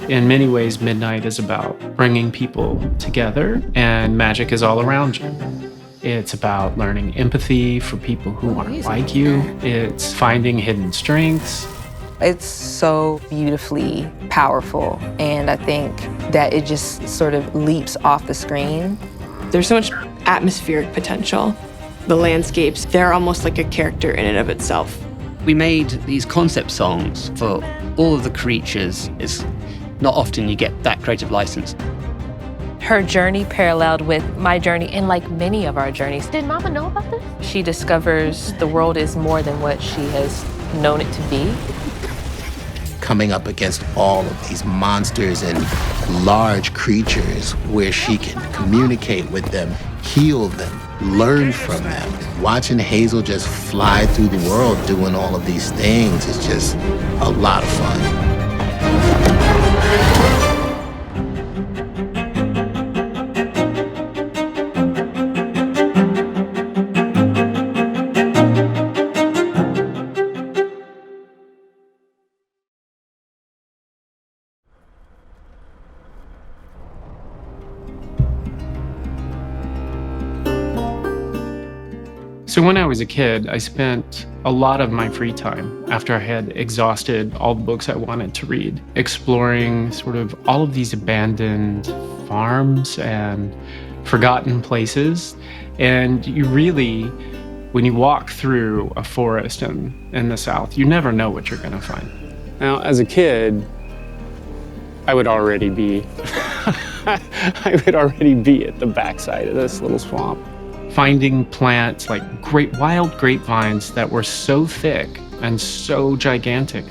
In many ways, Midnight is about bringing people together, and magic is all around you. It's about learning empathy for people who aren't like you. It's finding hidden strengths. It's so beautifully powerful, and I think that it just sort of leaps off the screen. There's so much atmospheric potential. The landscapes, they're almost like a character in and of itself. We made these concept songs for all of the creatures. It's not often you get that creative license. Her journey paralleled with my journey, and like many of our journeys. Did Mama know about this? She discovers the world is more than what she has known it to be. Coming up against all of these monsters and large creatures where she can communicate with them, heal them, learn from them. Watching Hazel just fly through the world doing all of these things is just a lot of fun. So when I was a kid, I spent a lot of my free time after I had exhausted all the books I wanted to read, exploring sort of all of these abandoned farms and forgotten places. And you really, when you walk through a forest in the South, you never know what you're going to find. Now, as a kid, I would already be at the backside of this little swamp. Finding plants like wild grapevines that were so thick and so gigantic,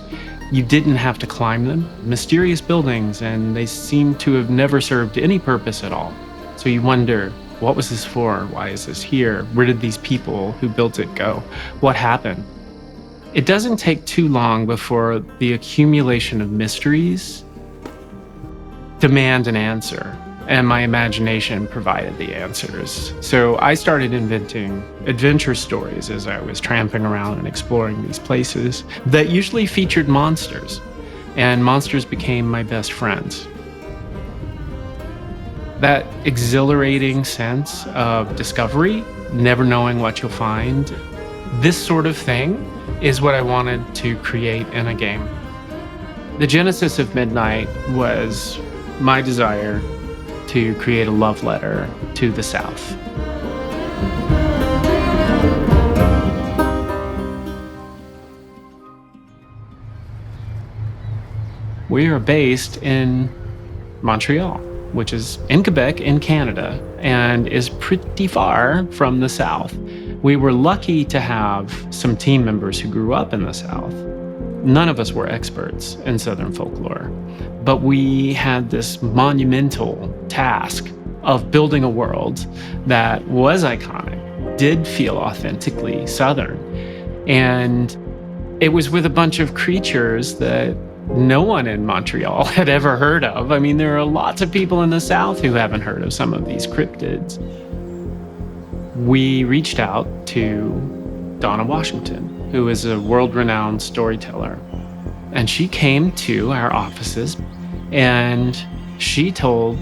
you didn't have to climb them. Mysterious buildings, and they seem to have never served any purpose at all. So you wonder, what was this for? Why is this here? Where did these people who built it go? What happened? It doesn't take too long before the accumulation of mysteries demand an answer. And my imagination provided the answers. So I started inventing adventure stories as I was tramping around and exploring these places that usually featured monsters. And monsters became my best friends. That exhilarating sense of discovery, never knowing what you'll find, this sort of thing is what I wanted to create in a game. The genesis of Midnight was my desire to create a love letter to the South. We are based in Montreal, which is in Quebec, in Canada, and is pretty far from the South. We were lucky to have some team members who grew up in the South. None of us were experts in Southern folklore, but we had this monumental task of building a world that was iconic, did feel authentically Southern. And it was with a bunch of creatures that no one in Montreal had ever heard of. I mean, there are lots of people in the South who haven't heard of some of these cryptids. We reached out to Donna Washington, who is a world-renowned storyteller. And she came to our offices and she told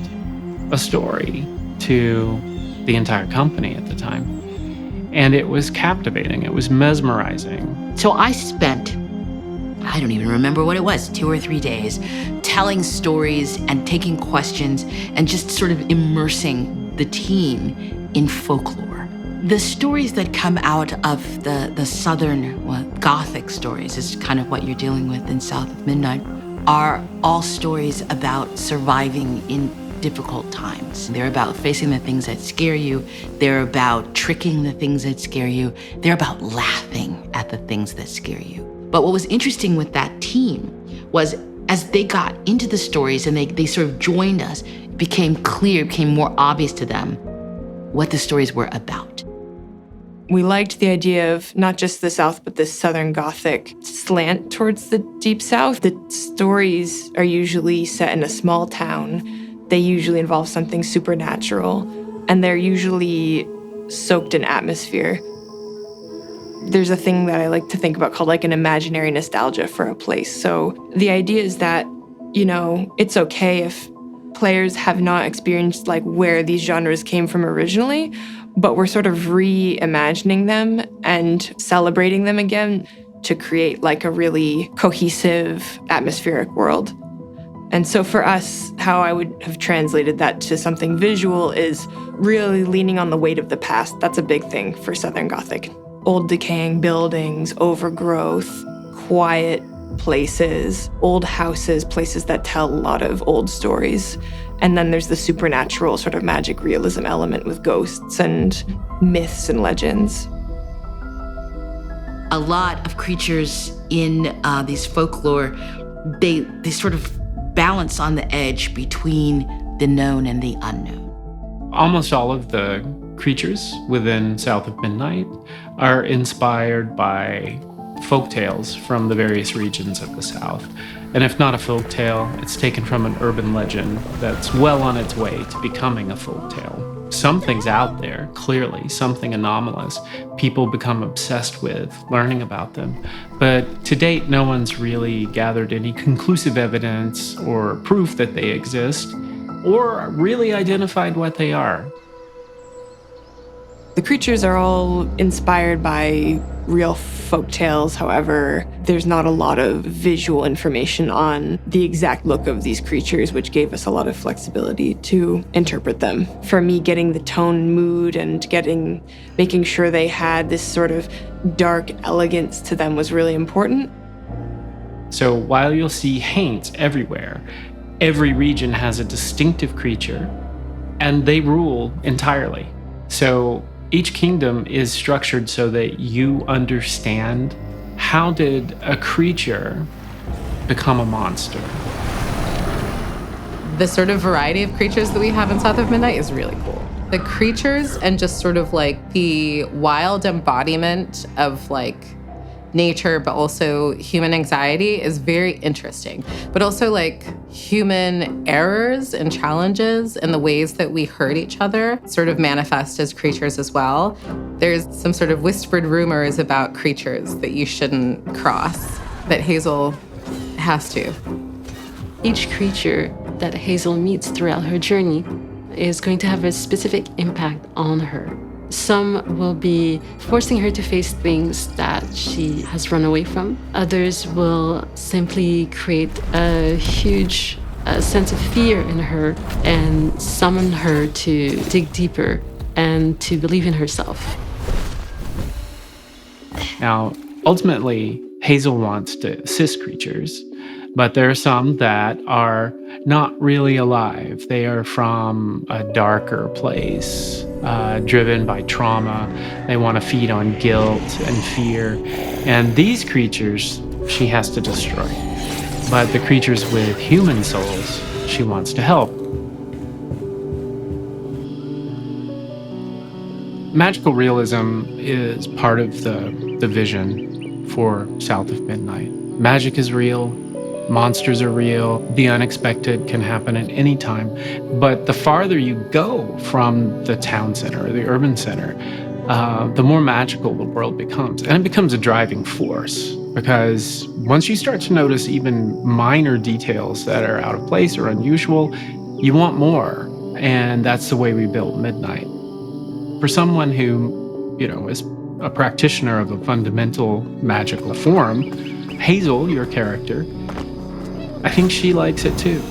a story to the entire company at the time. And it was captivating, it was mesmerizing. So I spent, I don't even remember what it was, 2 or 3 days, telling stories and taking questions and just sort of immersing the team in folklore. The stories that come out of the Southern, Gothic stories is kind of what you're dealing with in South of Midnight, are all stories about surviving in difficult times. They're about facing the things that scare you. They're about tricking the things that scare you. They're about laughing at the things that scare you. But what was interesting with that team was as they got into the stories and they sort of joined us, it became clear, it became more obvious to them what the stories were about. We liked the idea of not just the South, but this Southern Gothic slant towards the Deep South. The stories are usually set in a small town. They usually involve something supernatural, and they're usually soaked in atmosphere. There's a thing that I like to think about called like an imaginary nostalgia for a place. So the idea is that it's okay if players have not experienced like where these genres came from originally, but we're sort of reimagining them and celebrating them again to create like a really cohesive atmospheric world. And so for us, how I would have translated that to something visual is really leaning on the weight of the past. That's a big thing for Southern Gothic. Old decaying buildings, overgrowth, quiet places, old houses, places that tell a lot of old stories. And then there's the supernatural sort of magic realism element with ghosts and myths and legends. A lot of creatures in these folklore, they sort of balance on the edge between the known and the unknown. Almost all of the creatures within South of Midnight are inspired by folk tales from the various regions of the South. And if not a folk tale, it's taken from an urban legend that's well on its way to becoming a folk tale. Something's out there, clearly, something anomalous. People become obsessed with learning about them. But to date, no one's really gathered any conclusive evidence or proof that they exist, or really identified what they are. The creatures are all inspired by real folk tales. However, there's not a lot of visual information on the exact look of these creatures, which gave us a lot of flexibility to interpret them. For me, getting the tone and mood and making sure they had this sort of dark elegance to them was really important. So while you'll see haints everywhere, every region has a distinctive creature, and they rule entirely. So each kingdom is structured so that you understand, how did a creature become a monster? The sort of variety of creatures that we have in South of Midnight is really cool. The creatures and just sort of like the wild embodiment of like nature, but also human anxiety is very interesting. But also like human errors and challenges and the ways that we hurt each other sort of manifest as creatures as well. There's some sort of whispered rumors about creatures that you shouldn't cross, that Hazel has to. Each creature that Hazel meets throughout her journey is going to have a specific impact on her. Some will be forcing her to face things that she has run away from. Others will simply create a huge sense of fear in her and summon her to dig deeper and to believe in herself. Now, ultimately, Hazel wants to assist creatures, but there are some that are not really alive. They are from a darker place, driven by trauma. They want to feed on guilt and fear. And these creatures she has to destroy. But the creatures with human souls, she wants to help. Magical realism is part of the vision for South of Midnight. Magic is real. Monsters are real. The unexpected can happen at any time. But the farther you go from the town center or the urban center, the more magical the world becomes. And it becomes a driving force, because once you start to notice even minor details that are out of place or unusual, you want more. And that's the way we built Midnight. For someone who, is a practitioner of a fundamental magical form, Hazel, your character, I think she likes it too.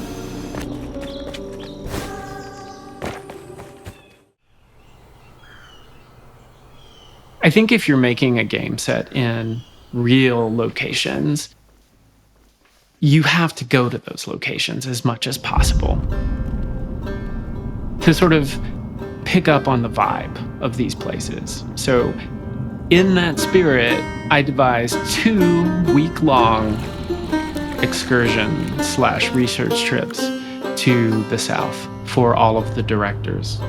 I think if you're making a game set in real locations, you have to go to those locations as much as possible to sort of pick up on the vibe of these places. So in that spirit, I devised 2 week-long excursion/research trips to the South for all of the directors.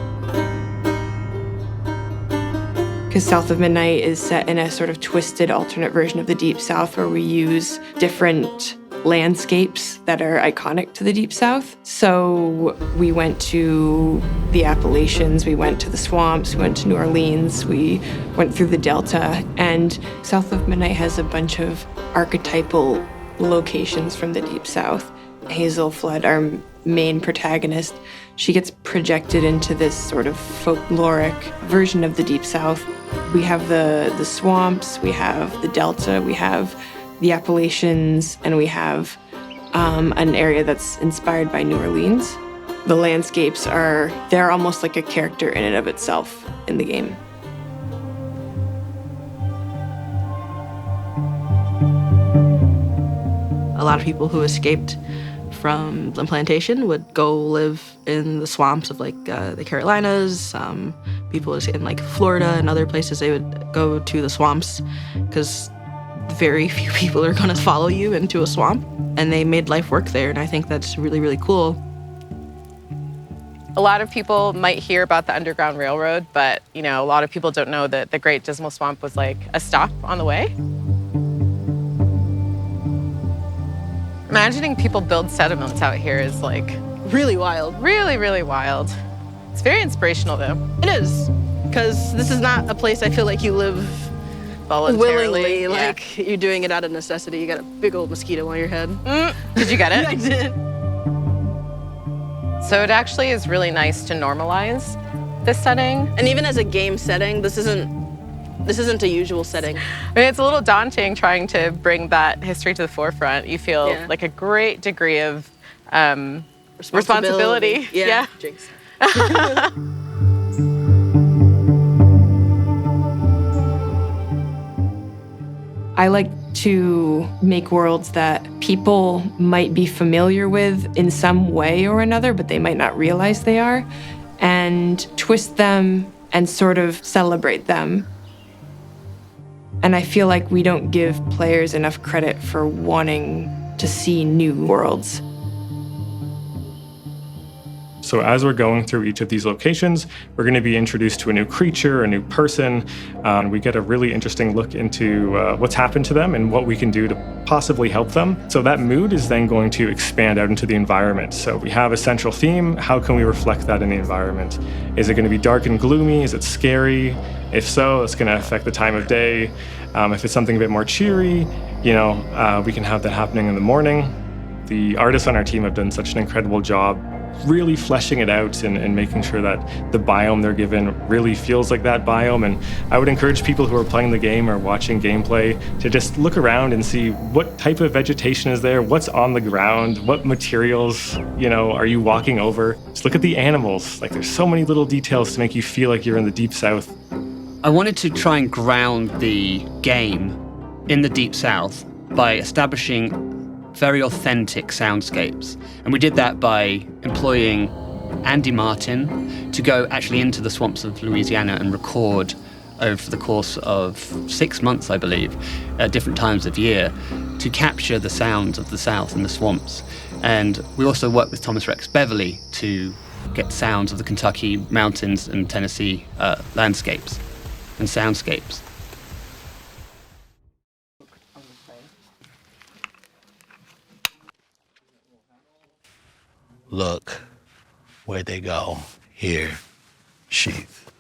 Because South of Midnight is set in a sort of twisted alternate version of the Deep South, where we use different landscapes that are iconic to the Deep South. So we went to the Appalachians, we went to the swamps, we went to New Orleans, we went through the Delta, and South of Midnight has a bunch of archetypal locations from the Deep South. Hazel Flood, our main protagonist, she gets projected into this sort of folkloric version of the Deep South. We have the swamps, we have the Delta, we have the Appalachians, and we have an area that's inspired by New Orleans. The landscapes they're almost like a character in and of itself in the game. A lot of people who escaped from the plantation would go live in the swamps of like the Carolinas. People in like Florida and other places, they would go to the swamps because very few people are going to follow you into a swamp. And they made life work there, and I think that's really, really cool. A lot of people might hear about the Underground Railroad, but a lot of people don't know that the Great Dismal Swamp was like a stop on the way. Imagining people build settlements out here is like Really wild. really, really wild. It's very inspirational though. It is, because this is not a place I feel like you live Voluntarily. willingly, Yeah. like you're doing it out of necessity. You got a big old mosquito on your head. Did you get it? I did. So it actually is really nice to normalize this setting. And even as a game setting, this isn't a usual setting. I mean, it's a little daunting trying to bring that history to the forefront. You feel like a great degree of responsibility. Yeah. Jinx. I like to make worlds that people might be familiar with in some way or another, but they might not realize they are, and twist them and sort of celebrate them. And I feel like we don't give players enough credit for wanting to see new worlds. So as we're going through each of these locations, we're going to be introduced to a new creature, a new person. We get a really interesting look into what's happened to them and what we can do to possibly help them. So that mood is then going to expand out into the environment. So we have a central theme. How can we reflect that in the environment? Is it going to be dark and gloomy? Is it scary? If so, it's going to affect the time of day. If it's something a bit more cheery, we can have that happening in the morning. The artists on our team have done such an incredible job really fleshing it out and making sure that the biome they're given really feels like that biome. And I would encourage people who are playing the game or watching gameplay to just look around and see what type of vegetation is there, what's on the ground, what materials, are you walking over. Just look at the animals. Like, there's so many little details to make you feel like you're in the Deep South. I wanted to try and ground the game in the Deep South by establishing very authentic soundscapes. And we did that by employing Andy Martin to go actually into the swamps of Louisiana and record over the course of 6 months, I believe, at different times of year, to capture the sounds of the South and the swamps. And we also worked with Thomas Rex Beverly to get sounds of the Kentucky mountains and Tennessee landscapes and soundscapes. Look, where'd they go? Here, sheath.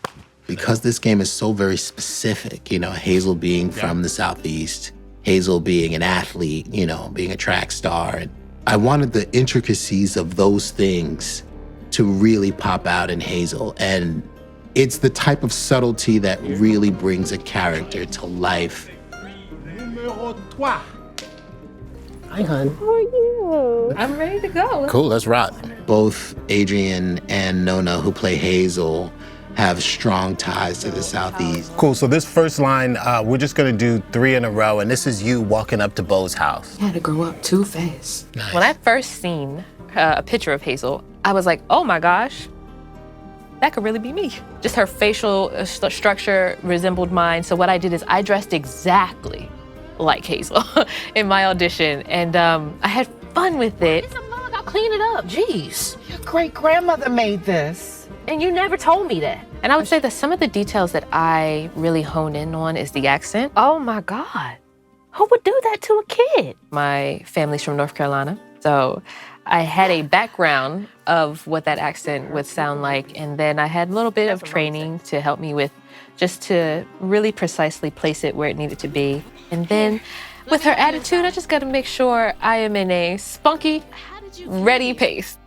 Because this game is so very specific, Hazel being from the Southeast, Hazel being an athlete, being a track star. And I wanted the intricacies of those things to really pop out in Hazel. And it's the type of subtlety that really brings a character to life. Hi, hon. How are you? I'm ready to go. Cool, let's rock. Both Adrian and Nona, who play Hazel, have strong ties to the Southeast. Cool, so this first line, we're just gonna do 3 in a row, and this is you walking up to Bo's house. I had to grow up too fast. Nice. When I first seen a picture of Hazel, I was like, oh my gosh, that could really be me. Just her facial structure resembled mine. So what I did is I dressed exactly like Hazel in my audition, and I had fun with it. It's a mug, I'll clean it up. Jeez. Your great-grandmother made this. And you never told me that. And I would say that some of the details that I really hone in on is the accent. Oh my God, who would do that to a kid? My family's from North Carolina, so I had a background of what that accent would sound like, and then I had a little bit of training to help me with just to really precisely place it where it needed to be. And then with her attitude, I just got to make sure I am in a spunky ready pace.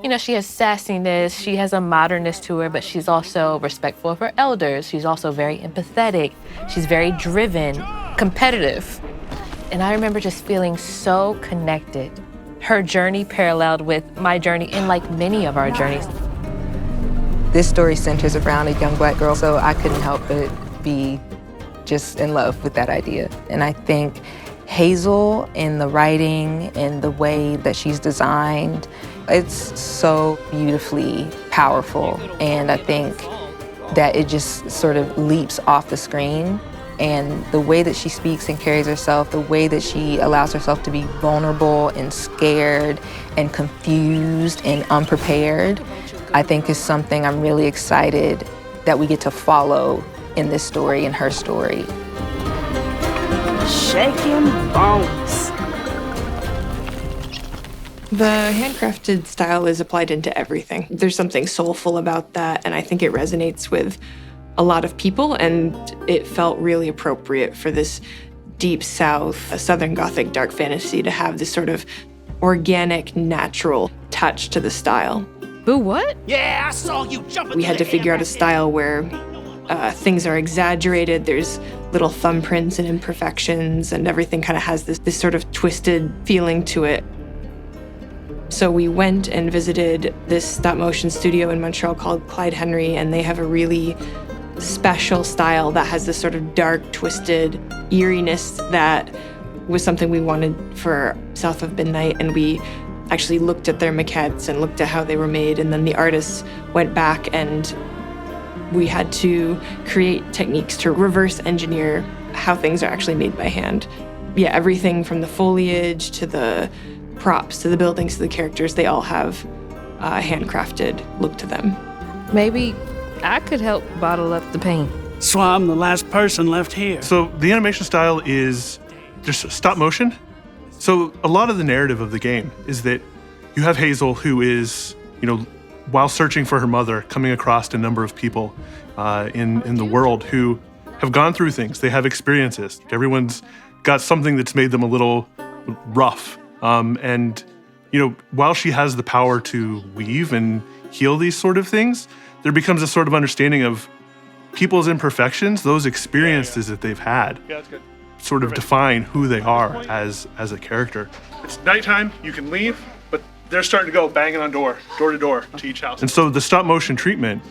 You know, she has sassiness, she has a modernness to her, but she's also respectful of her elders. She's also very empathetic. She's very driven, competitive. And I remember just feeling so connected. Her journey paralleled with my journey and like many of our journeys. This story centers around a young Black girl, so I couldn't help but be just in love with that idea. And I think Hazel in the writing and the way that she's designed, it's so beautifully powerful. And I think that it just sort of leaps off the screen. And the way that she speaks and carries herself, the way that she allows herself to be vulnerable and scared and confused and unprepared, I think is something I'm really excited that we get to follow in this story, in her story. Shaking bones. The handcrafted style is applied into everything. There's something soulful about that, and I think it resonates with a lot of people, and it felt really appropriate for this Deep South, a Southern Gothic dark fantasy to have this sort of organic, natural touch to the style. Boo what? Yeah, I saw you jumping. We had to figure out a style where things are exaggerated, there's little thumbprints and imperfections, and everything kind of has this sort of twisted feeling to it. So we went and visited this stop-motion studio in Montreal called Clyde Henry, and they have a really special style that has this sort of dark, twisted eeriness that was something we wanted for South of Midnight, and we actually looked at their maquettes and looked at how they were made, and then the artists went back and we had to create techniques to reverse engineer how things are actually made by hand. Yeah, everything from the foliage to the props to the buildings to the characters, they all have a handcrafted look to them. Maybe I could help bottle up the paint. So I'm the last person left here. So the animation style is just stop motion. So a lot of the narrative of the game is that you have Hazel, who is, while searching for her mother, coming across a number of people in the world who have gone through things. They have experiences. Everyone's got something that's made them a little rough. And while she has the power to weave and heal these sort of things, there becomes a sort of understanding of people's imperfections, those experiences that they've had. Yeah, that's good. Sort of define who they are as a character. It's nighttime, you can leave, but they're starting to go banging on door to door to each house. And so the stop motion treatment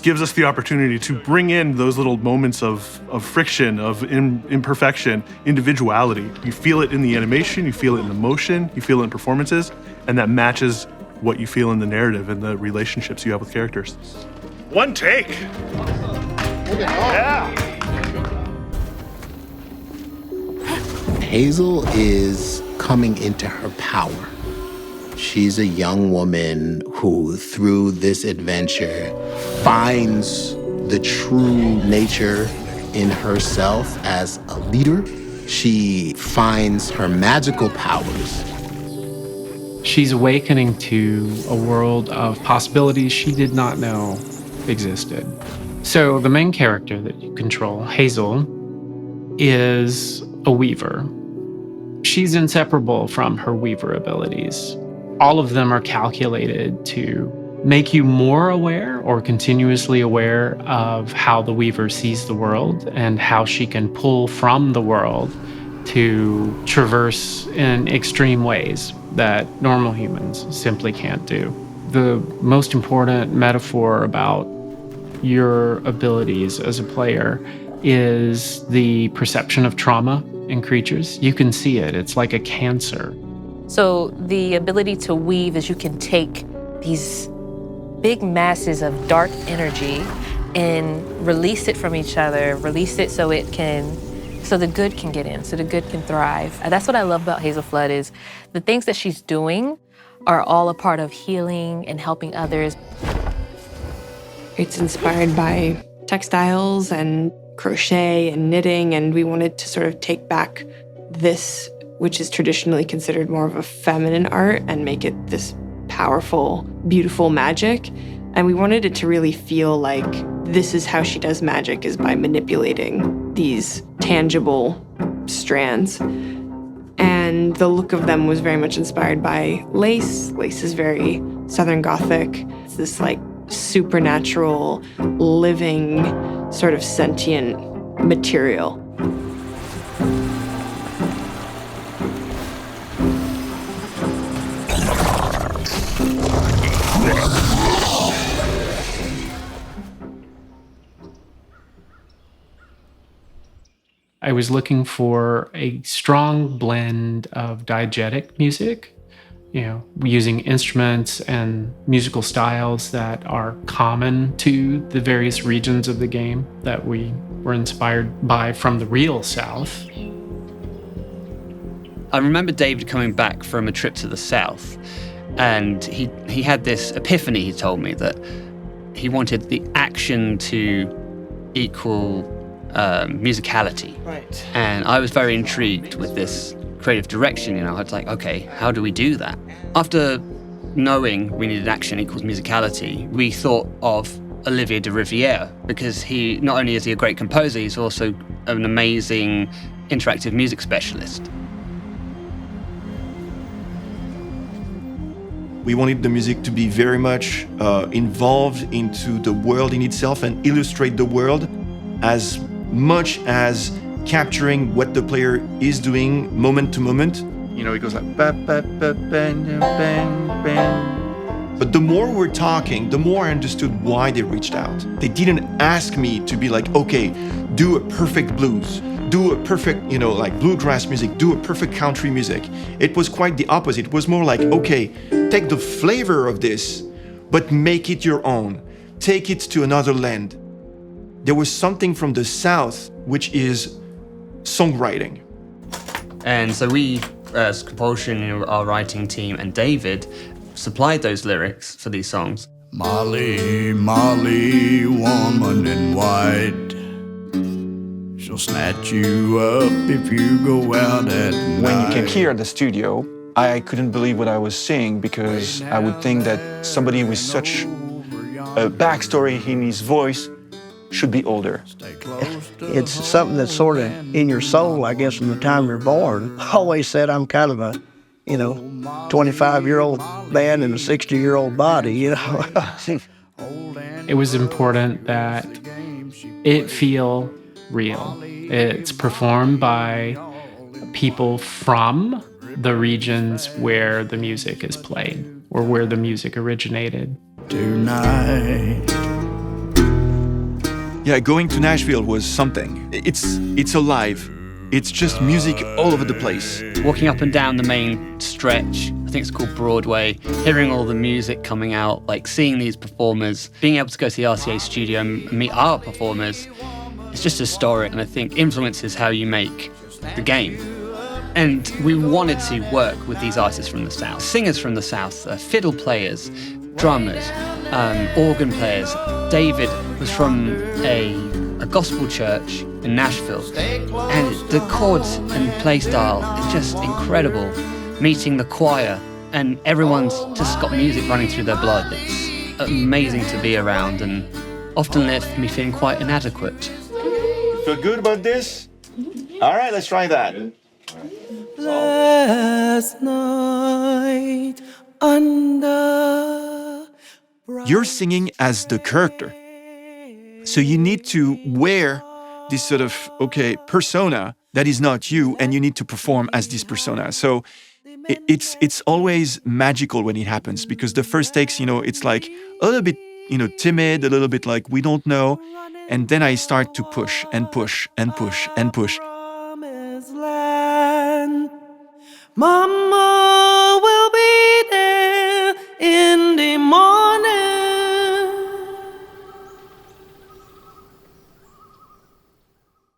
gives us the opportunity to bring in those little moments of friction, of imperfection, individuality. You feel it in the animation, you feel it in the motion, you feel it in performances, and that matches what you feel in the narrative and the relationships you have with characters. One take. Yeah. Hazel is coming into her power. She's a young woman who, through this adventure, finds the true nature in herself as a leader. She finds her magical powers. She's awakening to a world of possibilities she did not know existed. So the main character that you control, Hazel, is a weaver. She's inseparable from her weaver abilities. All of them are calculated to make you more aware or continuously aware of how the weaver sees the world and how she can pull from the world to traverse in extreme ways that normal humans simply can't do. The most important metaphor about your abilities as a player is the perception of trauma in creatures. You can see it. It's like a cancer. So the ability to weave is you can take these big masses of dark energy and release it from each other, release it so the good can get in, so the good can thrive. And that's what I love about Hazel Flood is the things that she's doing are all a part of healing and helping others. It's inspired by textiles and crochet and knitting, and we wanted to sort of take back this, which is traditionally considered more of a feminine art, and make it this powerful, beautiful magic. And we wanted it to really feel like this is how she does magic, is by manipulating these tangible strands. And the look of them was very much inspired by lace. Lace is very Southern Gothic. It's this like supernatural, living, sort of sentient material. I was looking for a strong blend of diegetic music, using instruments and musical styles that are common to the various regions of the game that we were inspired by from the real South. I remember David coming back from a trip to the South, and he had this epiphany. He told me that he wanted the action to equal musicality. Right. And I was very intrigued with this creative direction. I was like, okay, how do we do that? After knowing we needed action equals musicality, we thought of Olivier de Rivière, because he, not only is he a great composer, he's also an amazing interactive music specialist. We wanted the music to be very much involved into the world in itself and illustrate the world as much as capturing what the player is doing moment to moment. It goes like ba ba ba bang bang bang. But the more we're talking, the more I understood why they reached out. They didn't ask me to be like, okay, do a perfect blues, do a perfect, like bluegrass music, do a perfect country music. It was quite the opposite. It was more like, okay, take the flavor of this, but make it your own. Take it to another land. There was something from the South, which is songwriting. And so we, as Compulsion, our writing team, and David, supplied those lyrics for these songs. Molly, Molly, woman in white, she'll snatch you up if you go out at night. When you came here at the studio, I couldn't believe what I was seeing, because I would think that somebody with such a backstory in his voice should be older. It's something that's sort of in your soul, I guess, from the time you're born. I always said I'm kind of a, 25-year-old man in a 60-year-old body, It was important that it feel real. It's performed by people from the regions where the music is played or where the music originated. Tonight. Yeah, going to Nashville was something. It's alive. It's just music all over the place. Walking up and down the main stretch, I think it's called Broadway, hearing all the music coming out, like seeing these performers, being able to go to the RCA studio and meet our performers, it's just historic, and I think influences how you make the game. And we wanted to work with these artists from the South, singers from the South, fiddle players, drummers, organ players. David was from a gospel church in Nashville, and the chords and play style is just incredible. Meeting the choir, and everyone's just got music running through their blood. It's amazing to be around, and often left me feeling quite inadequate. Feel good about this? All right, let's try that. Last night under... You're singing as the character. So you need to wear this sort of, persona that is not you, and you need to perform as this persona. So it's always magical when it happens, because the first takes, it's like a little bit, timid, a little bit like we don't know. And then I start to push and push and push and push. Mama will be there in the morning.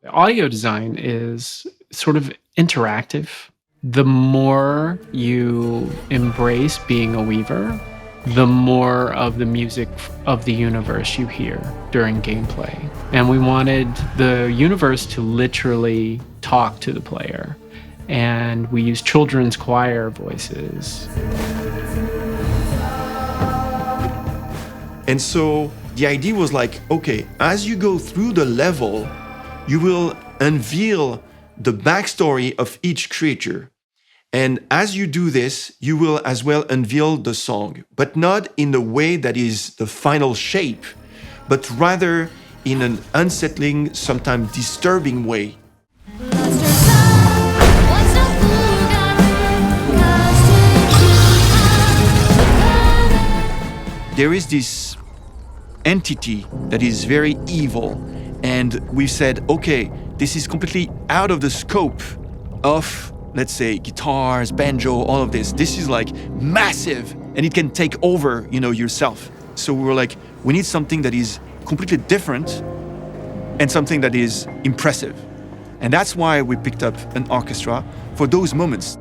Audio design is sort of interactive. The more you embrace being a weaver, the more of the music of the universe you hear during gameplay. And we wanted the universe to literally talk to the player. And we used children's choir voices. And so the idea was like, as you go through the level, you will unveil the backstory of each creature. And as you do this, you will as well unveil the song, but not in a way that is the final shape, but rather in an unsettling, sometimes disturbing way. There is this entity that is very evil, and we've said, okay, this is completely out of the scope of, let's say, guitars, banjo, all of this. This is like massive, and it can take over, yourself. So we were like, we need something that is completely different and something that is impressive. And that's why we picked up an orchestra for those moments.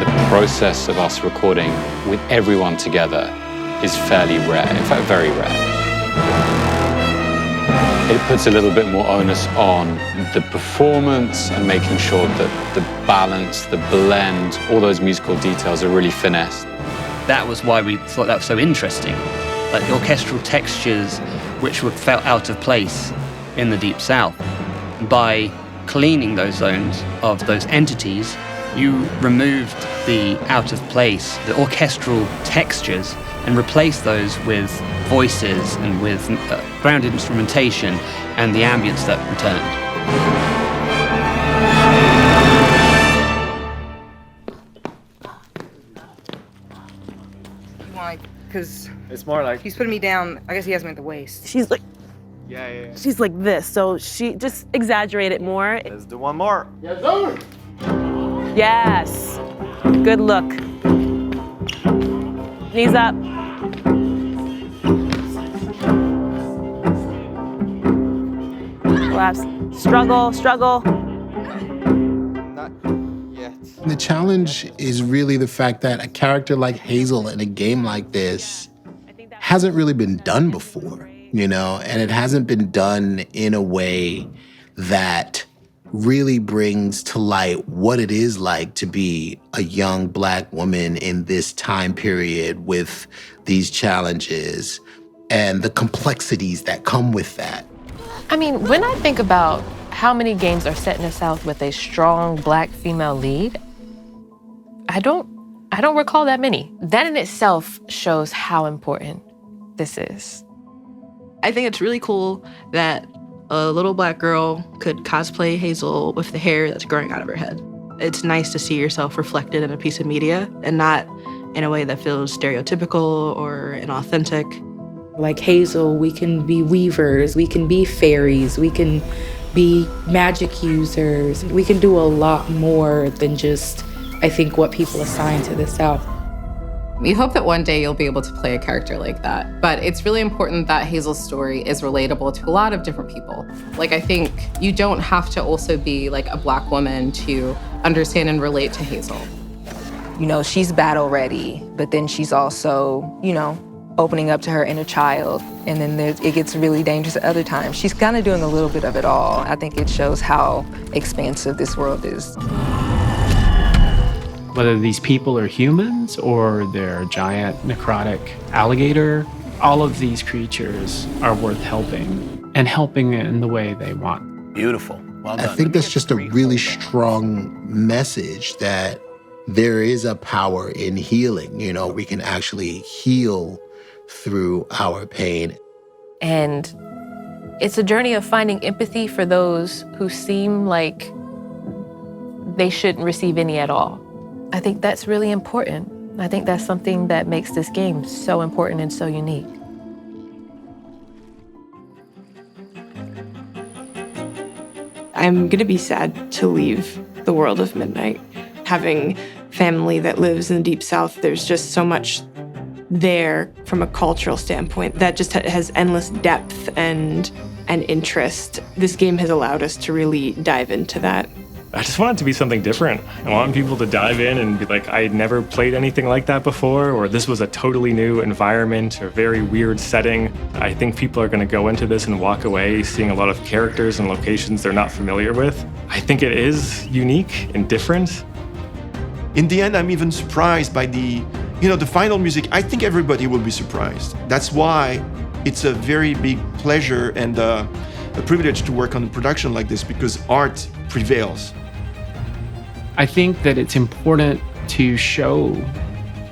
The process of us recording with everyone together is fairly rare, in fact very rare. It puts a little bit more onus on the performance and making sure that the balance, the blend, all those musical details are really finessed. That was why we thought that was so interesting. Like the orchestral textures which felt out of place in the Deep South. By cleaning those zones of those entities, you removed the out of place, the orchestral textures, and replaced those with voices and with grounded instrumentation and the ambience that returned. Because it's more like he's putting me down. I guess he has me at the waist. She's like, yeah. she's like this, so she just exaggerated more. Let's do one more. Yes, sir. Yes. Good look. Knees up. Collapse. Struggle, struggle. Not yet. The challenge is really the fact that a character like Hazel in a game like this hasn't really been done before, and it hasn't been done in a way that really brings to light what it is like to be a young Black woman in this time period with these challenges and the complexities that come with that. I mean, when I think about how many games are set in the South with a strong Black female lead, I don't recall that many. That in itself shows how important this is. I think it's really cool that a little Black girl could cosplay Hazel with the hair that's growing out of her head. It's nice to see yourself reflected in a piece of media and not in a way that feels stereotypical or inauthentic. Like Hazel, we can be weavers, we can be fairies, we can be magic users. We can do a lot more than just, I think, what people assign to the South. We hope that one day you'll be able to play a character like that. But it's really important that Hazel's story is relatable to a lot of different people. Like, I think you don't have to also be like a Black woman to understand and relate to Hazel. She's battle ready, but then she's also, opening up to her inner child. And then it gets really dangerous at other times. She's kind of doing a little bit of it all. I think it shows how expansive this world is. Whether these people are humans or they're a giant necrotic alligator, all of these creatures are worth helping and helping in the way they want. Beautiful. Well done. I think that's just a really strong message that there is a power in healing. We can actually heal through our pain. And it's a journey of finding empathy for those who seem like they shouldn't receive any at all. I think that's really important. I think that's something that makes this game so important and so unique. I'm gonna be sad to leave the world of Midnight. Having family that lives in the Deep South, there's just so much there from a cultural standpoint that just has endless depth and interest. This game has allowed us to really dive into that. I just want it to be something different. I want people to dive in and be like, I had never played anything like that before, or this was a totally new environment or very weird setting. I think people are going to go into this and walk away seeing a lot of characters and locations they're not familiar with. I think it is unique and different. In the end, I'm even surprised by the final music. I think everybody will be surprised. That's why it's a very big pleasure and a privilege to work on a production like this, because art prevails. I think that it's important to show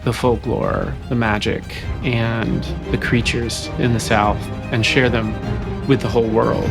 the folklore, the magic, and the creatures in the South and share them with the whole world.